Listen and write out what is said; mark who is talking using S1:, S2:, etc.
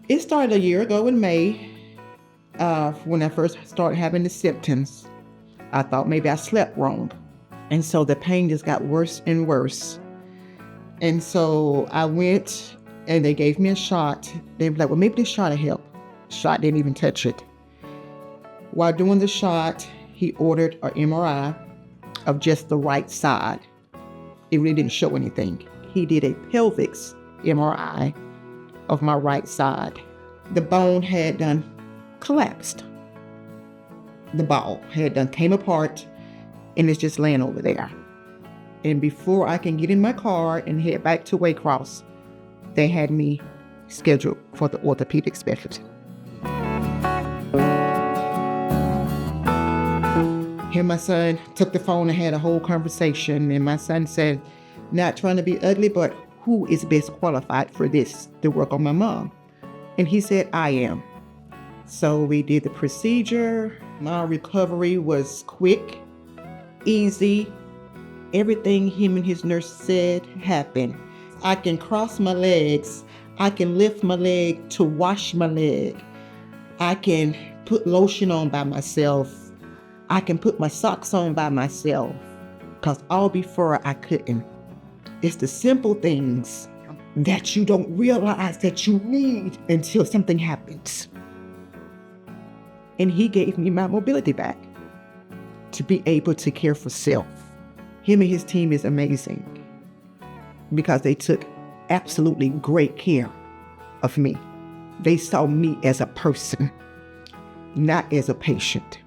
S1: It started a year ago in May, when I first started having the symptoms. I thought maybe I slept wrong. And so the pain just got worse and worse. And so I went and they gave me a shot. They were like, well, maybe this shot will help. Shot didn't even touch it. While doing the shot, he ordered an MRI of just the right side. It really didn't show anything. He did a pelvic MRI of my right side. The bone had done collapsed. The ball had done came apart and it's just laying over there. And before I can get in my car and head back to Waycross, they had me scheduled for the orthopedic specialist. Here my son took the phone and had a whole conversation, and my son said, not trying to be ugly, but who is best qualified for this to work on my mom? And he said, I am. So we did the procedure. My recovery was quick, easy. Everything him and his nurse said happened. I can cross my legs. I can lift my leg to wash my leg. I can put lotion on by myself. I can put my socks on by myself, because all before I couldn't. It's the simple things that you don't realize that you need until something happens. And he gave me my mobility back to be able to care for self. Him and his team is amazing because they took absolutely great care of me. They saw me as a person, not as a patient.